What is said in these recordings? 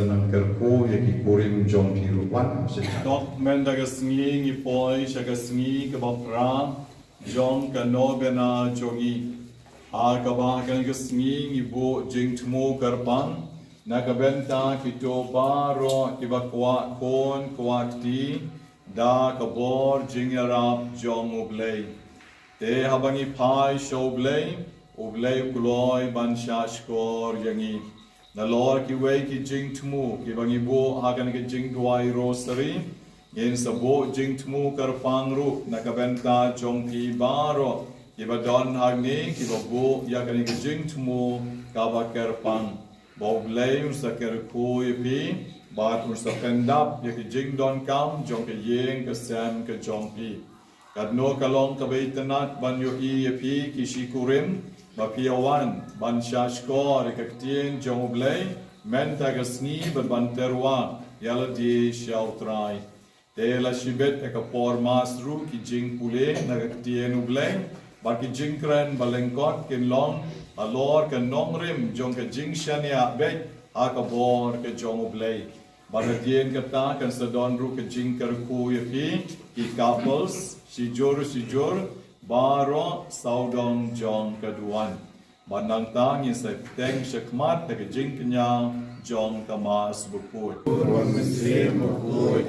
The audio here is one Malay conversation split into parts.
senang kerko yaki kurim jong piruan sejak. Dok mendagasngi ngipoi shagasngi kabapra jong ka Novena jongi. Akabahagan gasngi ngibu jing tmu karpan nakabenta kito baro kiba kwah Khun kwah ti da kabor jing yarap jong ublay. Te habangi pai shoblay ublay kuloy ban shashkor yangi. Nalor ki wei ki jing tmu ki bangi bo hagan ki jing duai rosary yen sabo jing tmu karpang ru nakabenta jong pi baro ki ba don hagni ki ba bo yagan ki jing tmu ka ba karpang bo blay sa kerku pi ba tur sa kendap ya ki jing don kam jong ki yeng ka sam ka jong pi kadno kalong ka beitanat ban yo I pi ki shikurim Bapiawan, ban shashkor, ikaktien, jongublay, mentagasni, banterwa, yala di shautrai. Te la shibet ekapor masru ki jing pule, nagaktien ublay, baki jingkren balengkot kinlong, alor ka nongrim, jong ka jing shania bet, akabor ka jongublay. Bagatien kata kan sedon ru ka jing kerku yapi, ki couples, sijur, Baro saudong jong kaduan. Bandang tang isay teng syakmat na kajing kanya jong kamas bukut.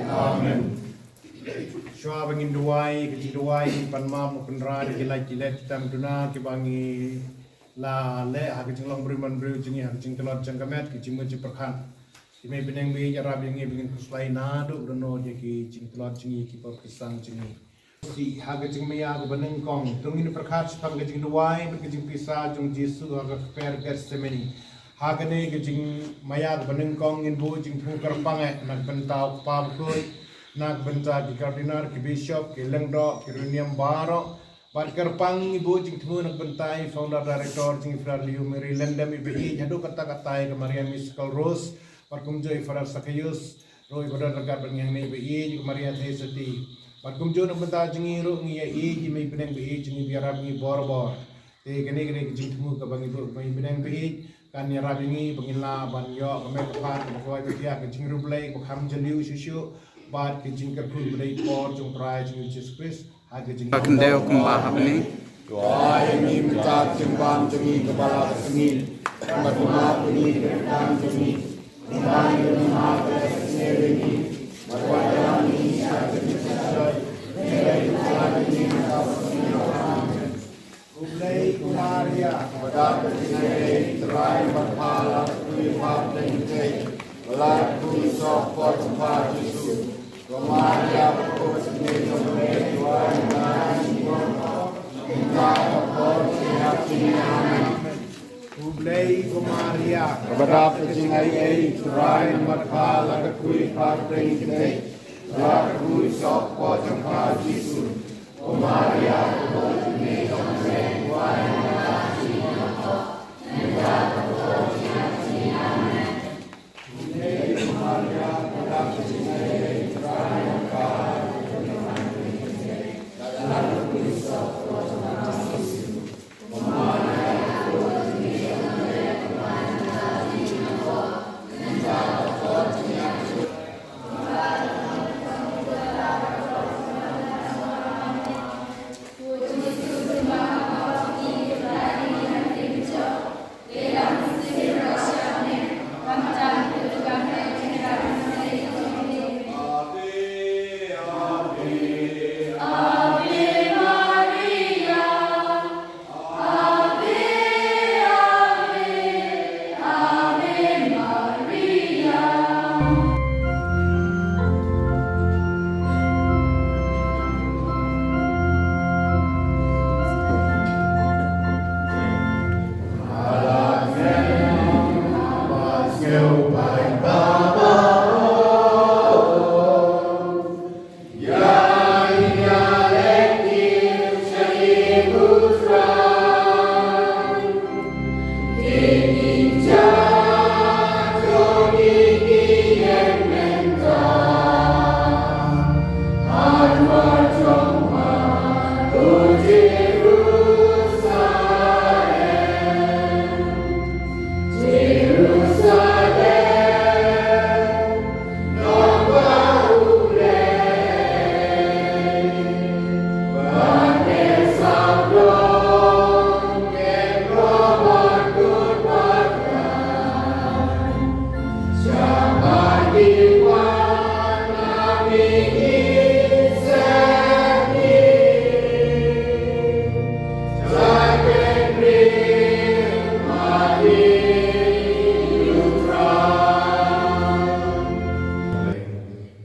Amen. Shua bangin duai, kajing duai, panma mukunra, kilai kilet, tam duna, kibangi la le, hakajing long beriman beri, jingi hakajing telot jangkamet, kajing muci perkan. Kime bineng bi jarab yangi bingin kuslai nadu, dono jaki jing telot jingi, kipor kisang jingi. Si hagajing maya ko baneng kong tungin perkat pang gajing duai bergajing pisa jong Jesu haga per Getsemani hagane gajing maya ko baneng kong in bu jing pu karpang nak bentau pa bukoi nak benta di kardinal ki bishop ki lengdo ki runiam baro par karpang ibu jing tmu nak bentai founder director jing Phra Mary lendam ibi hadu kata-kata ke Maria Miskal Rose par kumjoi Phra Sakayus roi bodar ragat banyang ne ibi Maria Thesati Kum jo nak benta jengi ru ngi ji mai beneng bi jengi biarab ngi bor te gene jing tmu ka bangi bu mai beneng bi kan ya rab ngi bangila ban yo ka me ka ko ai dia ka jing ru blai ko kham jaliu shu bat ke jing ka phul blai por jong prai jing Jesus Christ ha ke jing Kendeo kumba hapni doa yang minta jembang jengi kepala kesengil mat ma puni kan jengi ban yang ma ka sengi Marwaya ni Ublay Kumaria Pada kesinai terai berhala Kuipap dan kei Laku sopot sempat Yesus Kumaria Kusinai Kumaria Tuhan Nasi Minta kapor siap sini amin Ublay Kumaria Pada kesinai terai berhala Kuipap dan kei Laku sopot sempat Yesus Kumaria Kusinai Kumaria Tuhan Nasi Minta kapor siap sini amin Ublay Kumaria Pada kesinai terai berhala Laku sopot sempat Yesus Kumaria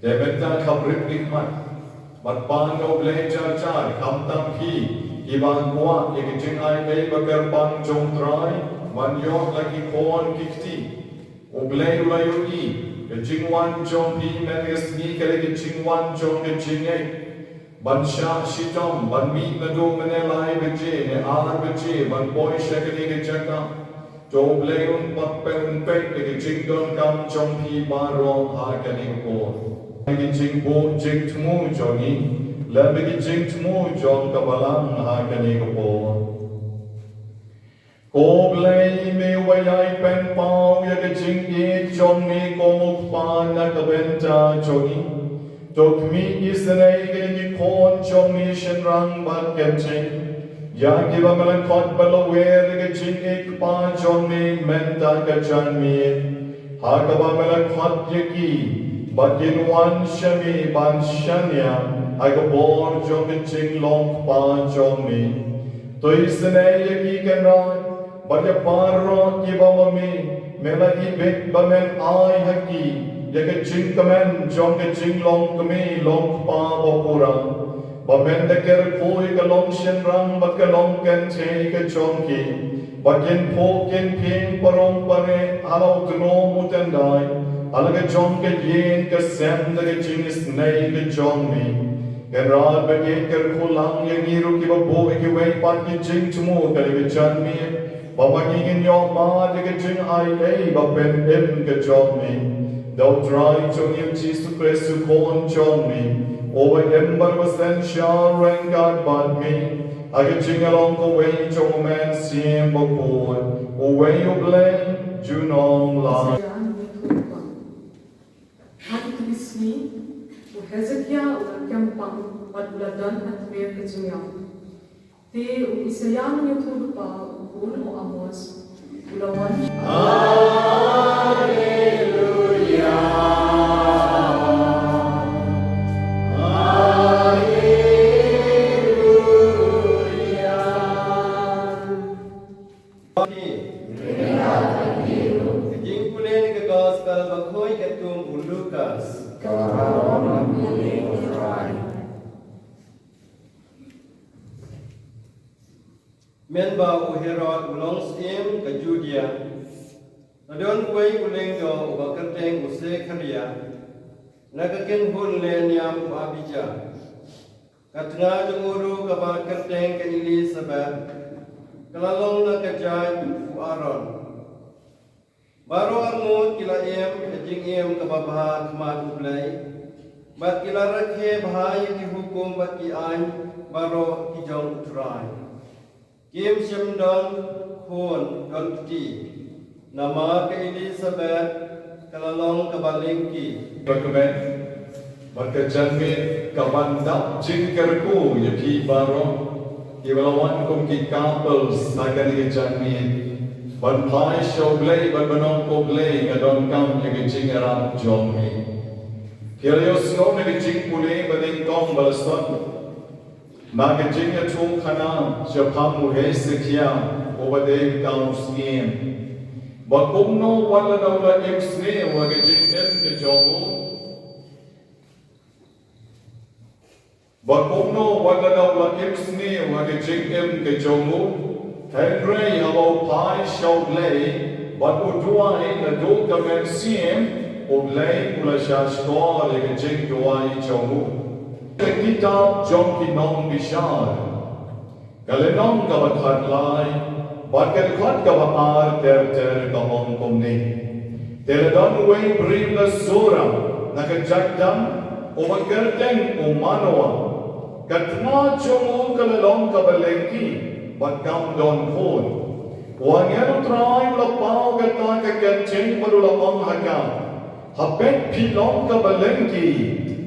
แต่เป็นตาขับริบลิกมัดปานโอเบลจาจาร์คำตั้งพี่ที่บางกว่าอีกจึงไอเอบักเกอร์ปันจงตรายมันยอกลักอีโคนกิกตีโอเบลอุลายุกีกจึงวันจงพี่แมนกสนีกเลยกจึงวันจงกจึงไอบัญชาชิจอมบันมีนดูมันเนลายเบเจเนอาร์เบเจบันบอยเชกลีกจักรโจเบลอุนปักเป็นเป็กกจึงโดนกำจงพี่บารองหากันอีกโกกจึงโบจึงทมูจงนี้และกจึงทมูจงกับลังหากันอีกโกโกเบลไม่ไว้ใจเป็นเป้าอยากจึงอีจงนี้โกมุกปานนักเป็นจาจงนี้จงมีอิสราเอลที่คนจงมีเช่นรังบัดกันจริงอยากที่ว่ามันขอดบลเวรกันจริงอีกปานจงมีเมนตากันจันมีหากว่ามันขอดยกีบัดยินวันชมีบันชันยาหากบอร์จงกันจริงลงปานจงมีตัวอิสราเอลที่กันไรบัดยาปารรอที่บ่มีเมลาอีเบกบ่แม่นอายฮักกีอยากจริงก็แม่นจงก็จริงลงก็มีลงป่าบ่กุรังบ่แม่นแต่เกิดคุยก็ลงเช่นรังบัดก็ลงกันเทก็จงกีบัดกินโพกินเพียงปรงปะเรอาเราตโนมุตันได้อะไรก็จงก็เย็นก็แสนแต่ก็จริงสเนยก็จงมีกันรอดบัดเย็นก็คุลังอย่างนี้รู้กี่ว่าโบอีกเว้ยปัดก็จริงชั่วโมงก็เลยก็จันมีบ่มายิงยอมมาแต่ก็จริงไอเอ้บ่เป็นเอ็มก็จงมีดาวทรายจงยิมจีสุคริสต์คนจงมีโอเวเอ็มบาร์บัสเซนชาร์แรงการบัดมีอาจจริงอลองก็เวจงแมนเสียงบอกคนโอเวยุเบลจูนองลา Hati Krisni, o Hezekiah o Kempang, Waduladan at Mer Kajimyam. Te o Isayan niyo tulo pa, Khun o Amos, Ulawan. Memba uherot ulong sim ke Judea. Adon kuai uleng do ubakerteng use Khria. Nagaken hun lenyam u Abija. Katna junguru kabakerteng ke Elizabeth. Kalalong na kajai u Aaron. Baru armut kila em kajing em kababahat mat ublay. Bat kila rakhe bahai ki hukum bat ki ain baro ki jong utrai. Kim Shimdon Khun Donti Nama ke Elizabeth Kalalong Kabalingki Bagaimana berkejan mit kabandap jingkerku yaki baro Iwalawan kum ki kapel sakan kejan mit Banpai shoblay banong koblay kadon kam yaki jingeram jong mit Kirios ngom yaki jing pulay bading kong balasot Maka jingga chung khana japamu Hezekiah obadeng kaum sngiem bakumno wala dawla imsne waga jingem ke jomu bakumno wala dawla imsne waga jingem ke jomu Henry habau pai shawlay bat uduai na do kamen siem oblay ula shashkor ke jing duai jomu Kitab jong kinong bishar Kalenong kabathat lai Batkan khat kabaar ter kahong kumni Teladon way brim la sura Nakajagdam Umagerteng umanoa Katna chungu kalalong kabalengki Batkam don khun Wangero try ulapao kata kakencheng padulapang hakam Hapet pilong kabalengki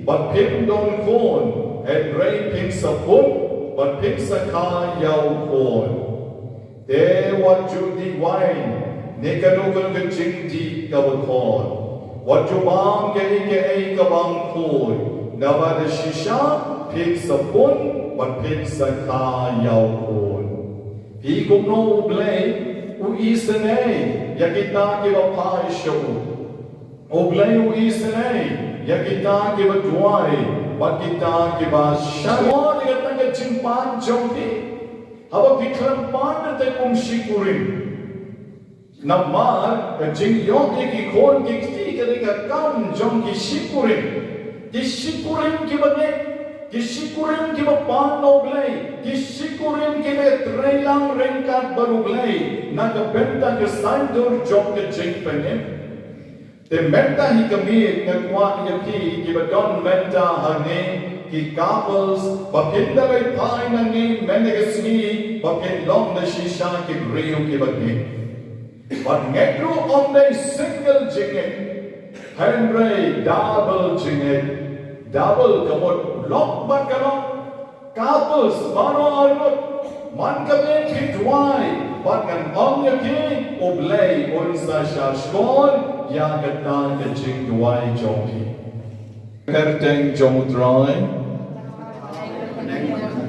But pim don khôn and ray pim sa phun but pim sa ka yau khôn Te what you di wine Nekanugan ka jing di ka khôn What you bang ke ka bang khôn Naba de shisha pim sa phun but pim sa ka yau khôn Pi kum no blay u isane yakita ki ba pai show O blay u isane ya kita kiba tuai bat kita kiba syamon ya tanga jimpan jongki haba piklam pan te kum shikurin namar ka jing yogi ki khon ki ti ka kam jongki shikurin ki shikurin kiba ne ki shikurin kiba pan no glei ki shikurin kiba trailang rengkat baru glei na ka benta ka sandur jong ka jing penem te menta hi kami nga kwah ya ki badon menta hane ki couples papinda lai pai na ni menegasni papin long na shisha ki rio ki badne but ngekru on the single jinget Henry double jinget double kamot lock bat kalok couples mano arnot man kami kitwai but ngan on ya ki oblay unsa shashkon ya kata kecing duai jongki kerteng jomutrai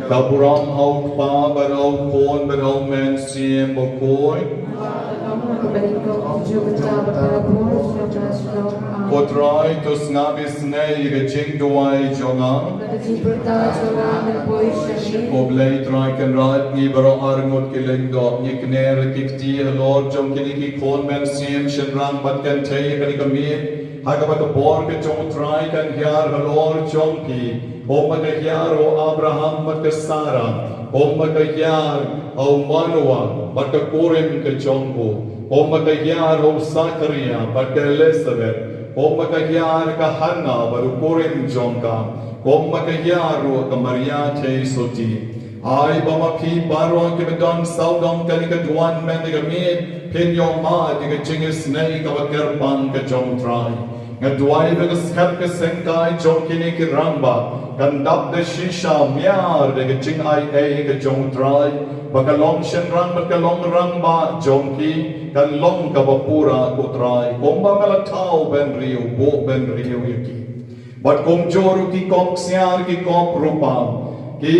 kaburam hau pa barau kon barau men siem bokoi potrai tus ngabis nei kecing duai jonga oblay trai kan rat ni barau arngot kileng do nikner kikti lord jongki ki kon men siem shenrang bat kan thei kan kami hagabat bor ke jong trai kan hyar lord jongki bomba ke hyar o abraham bat ke sara bomba ke hyar o manoa bat ke korim ke jongko bomba ke hyar o sakaria bat ke elizabeth bomba ke hyar ka hanna baru korim jongka bomba ke hyar o ka maria thei soti ai bama pi baro ke bedon saudom kan ke duan men de gamit pin yo ma de jingis nei ka kerpan ke jong trai ngadwai be skap ke sengkai jong kini ki ramba kan dap de shisha miar de jing ai ke jong trai bakalong shen rang bakalong rang ba jong ki kan long ka pura ko trai bomba mala tau ben rio bo ben rio yaki bat kom joru ki kok siar ki kop rupa ki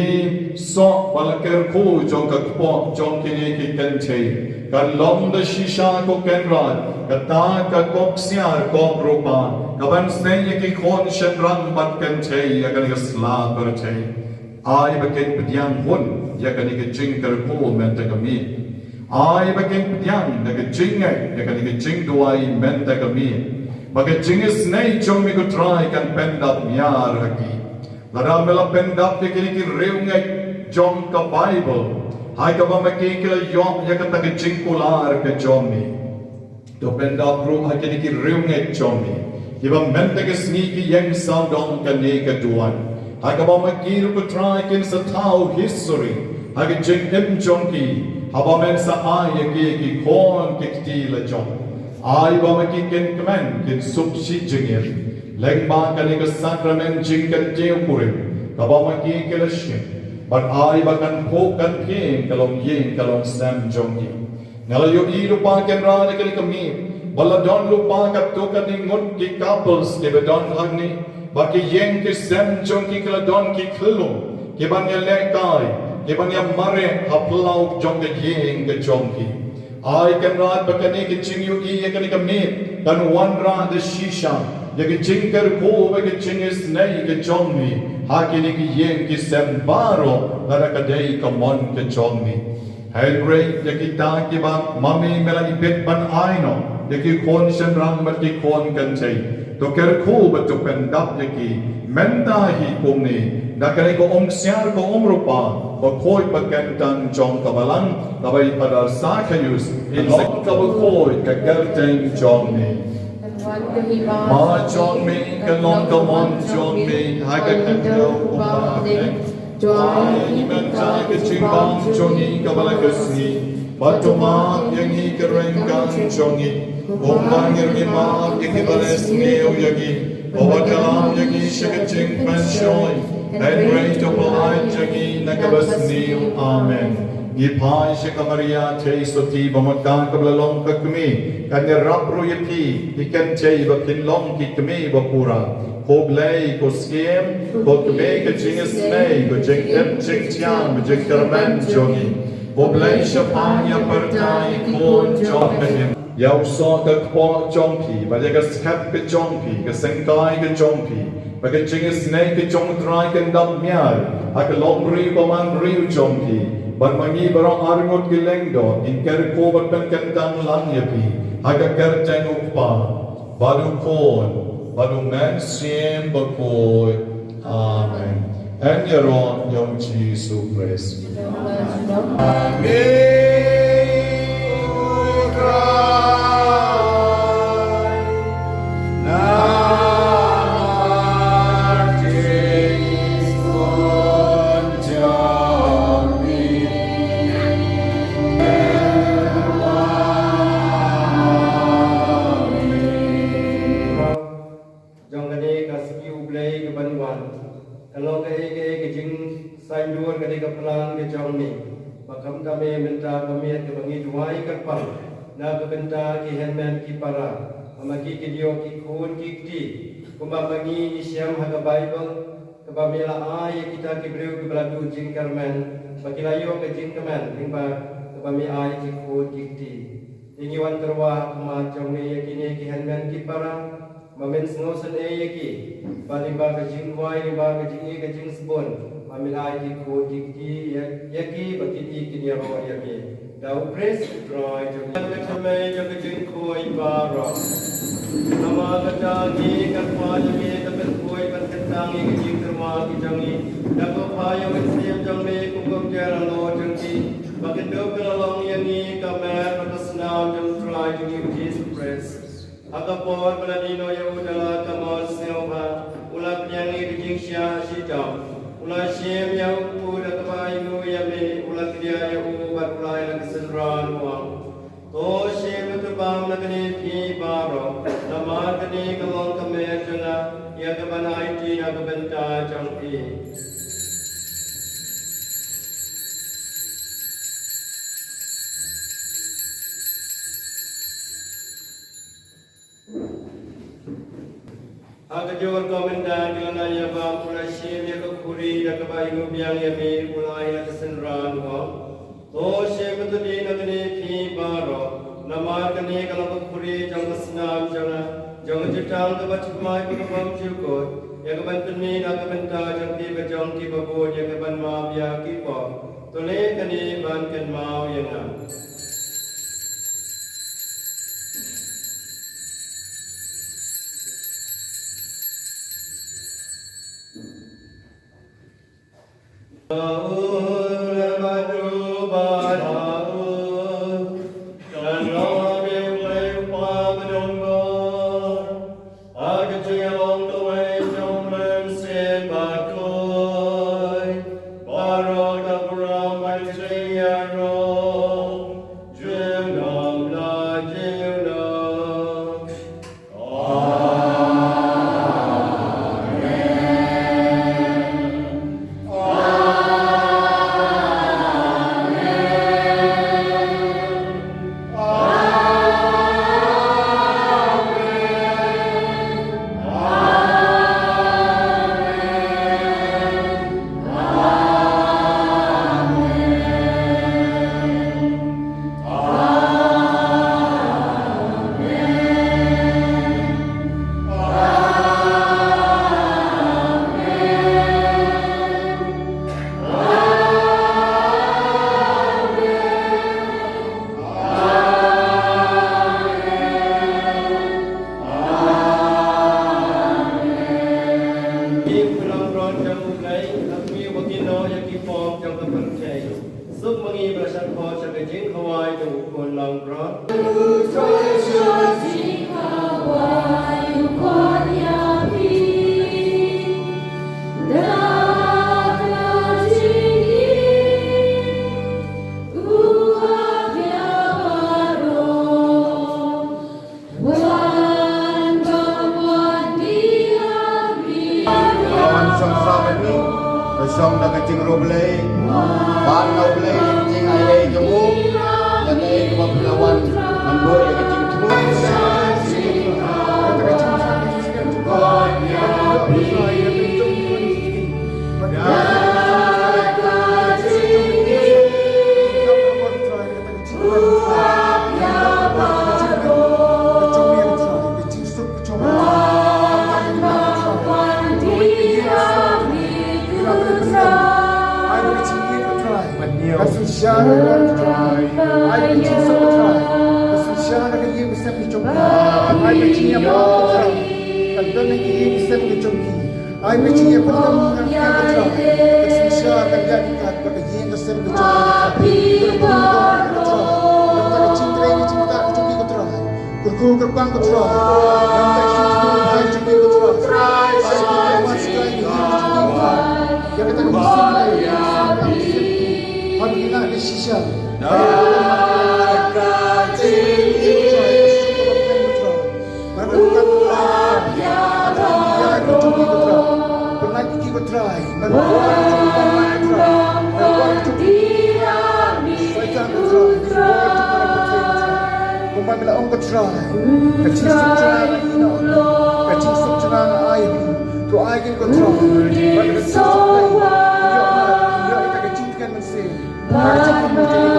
so balker khu jong ka po jong kini ki kan chei kan long de shisha ko ken rat kata ka kok siar kop rupa kaban snei ki khon shen rang bat kan chei akan ka sla per chei ai bakin pediang hun ya kan ki jing kar khu men ta kami ai bakin pediang da ka jing ya kan ki jing duai men ta kami baga jing snei jong mi ko try kan pendap miar haki lara mela pendap ke ki reungai jong ka bible hai ka ba maki ke yom ya ka ta ke jing kular ke jong mi to pendap ru hai ke ki reungai jong mi ki ba men ta ke sni ki yang sound dong ka ne ka duan hai ka ba maki ru ko try kin sa tau history hai ke jing em jong ki ha ba men sa ai ki kon ki ti la jong ai ba maki ken kmen kin sup shi jingir leng ba kan ka sacrament jing kan jeu kurin ka ba maki ke la shin but ai ba kan pho kan phen kalong yin kalong sam jong ki ngala yo I lupa ken ra ne kan kami bala don lupa ka to kan ngot ki couples ke be don hagni ba ki yen ki sam jong ki kala don ki khlo ki ban ya le kai ki ban ya mare haplau jong ke yin ke jong ki ai kan rat bakane ki ching yu I ya kan kami kan wan ra de shisha ya ki ching kar ko ba ki ching is nei ke jong ni ha ki ni ki yen ki sam baro ra ka dei ka mon ke jong ni hai great ya ki ta ki ba mami mela ipet ban ai no ya ki kon shen rang ba ki kon kan chei to ker ko ba to pen dap ya ki menta hi kum ni da ka ko om siar ko om rupa ba khoi ba kan tan jong ka balang ka bai padar sa khayus in sa ka ba khoi ka ker teng jong ni ma jong mi ka long ka mon jong mi ha ka kan do pa ai men ta ka ching bang jong ni ka bala ka si ba to ma yang ni ka reng kan jong ni om bang yer ni ma ki bales ni o yagi o ba kalam yagi shaka ching pan shoy and great to polite jagi nakabas ni amen Gipai shaka Maria te soti bamakan kablalong kakmi kanya rapro yapi ikan chei bakin long ki kmi bapura hoblei ko skiem ko kme ka jinges nei ko jing em jing tiang jing karban jogi hoblei shapanya partai kon jog him Yau so ke kwa jongpi, ba ke skep ke jongpi, ke sengkai ke jongpi, ba ke jingis ne ke jong trai ke dam miar, ha ke lomri ba man riu jongpi, ba mangi barang arngot ke lengdo, in ker ko ba pen ken dang lang yapi, ha ke ker jeng ukpa, baru kon, baru men siem ba koi. Amen. And your own young Jesus praise. Kalau ke jing sai duan ke ka pelan ke jong ni bakam kami minta kami ke bangi duai kapal na ke benta ki henmen ki para amagi ki dio ki khun ki ti kuma bangi isyam ha bible ke bamela ai kita ki breu ke beladu jing karmen bakilayo ke jing kemen limba ke bami ai ki khun ki ti ingi wan terwa ma jong ni yakini ki henmen ki para mamen snosen yaki balimba ke jing wai limba ke jing ke jing sebon mamen ai ki ko ki yaki bakiti ki dia ro yaki dau praise roi jo ke chame jo ke jing ko i baro nama ka jangi ka kwa yaki ka ben koi ban ke tangi ke jing terma ki jangi da ko phayo ke siam jang me ku ko jara lo jang ki bakit do ka long yani ka mer ka snam jang try to give Jesus praise Agapor Baladino Yaudala Kamal Silva, Ula Piani Rijingsha Shita, Ula Shem Yahu Dakabayu Yami, Ula Kia Yahu, Batulai Lakasandran Wang, To Shem Tabam Nakani Pi Baro, Namakani Kalon Kamerjana, Yakabanai Yagabenta Jampi. Agajor komentar kelana ya ba pula shem ya ko kuri da ka bayu biang ya me ulai la kesenran wa to shem tu di na kene pi baro namar kene kala ko kuri jang snam janga jang jitang ka bat mai ko bam chu ko ya ka ban penmi na ka benta jang pi ba jang ki ba bo ya ka ban ma bia ki ko to le kene ban ken mau ya na Song da kacing roblei, ban roblei kacing ayai jamu, dan ayai kebablawan, ambor yang kacing temu. I benci semua try. Kesusahan nak dia bisa dicoba. I benci yang try. Kadang nak dia bisa dicoba. I benci yang belum nak dia try. Kesusahan kan jadi kat pada dia yang bisa dicoba. Nampak cinta ini cinta dicoba kau try. Kurku gerbang kau try. Nampak cinta ini dicoba kau try. I kita masih lagi dicoba. Yang kita mesti hari nak di sisa. Bila orang try, kecil subjana ini, kecil subjana air, tu air kita try. Bila kecil subjana, dia kita kecil kan mesti. Kecil menjadi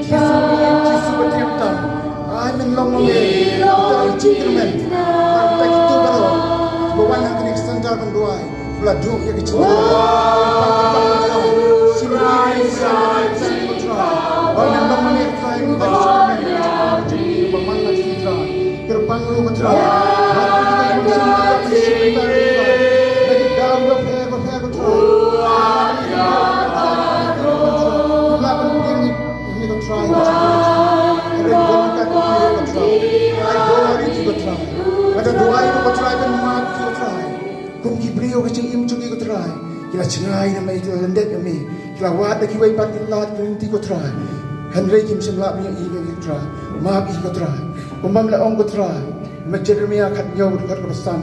try. Jisu bertiupan, air menlong mengalir, kita kecil kermen. Kita itu baru, bawa yang kena standar berdua. Bila dua yang kecil, simpan try. Orang menlong mengalir try, kita kecil kermen. Gerbang lu betul. Hati kita yang dari dalam leher betul. Lapan ini betul. Ada bongkar betul. Ada hari betul. Ada doa itu betul. Ada mat betul. Kum kibrio kecil imcuk betul. Kila cengai nama itu lendet kami. Kila wat lagi wai patilat kenti betul. Henry kim semlap punya betul. Maaf betul. Pemamla orang kutera, macam demi akad nyawa dekat kebesan,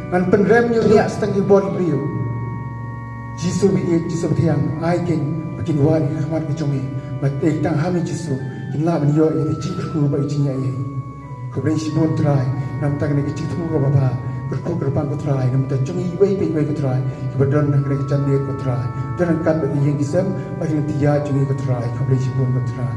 dan penremnya niat setengah body beliau. Jisu bertiang, aikin, makin wali rahmat kecumi, matai tang hami jisu, kinlah menyo yang dicikku bagi cinya ini. Keberai sibun terai, nam tak kena kecik tu kau bapa, berku gerbang kutera, nam tak cumi ibai kutera, kebetulan nak kena kecantik kutera, dan angkat bagi yang kisam, bagi yang tiada cumi kutera, keberai sibun kutera.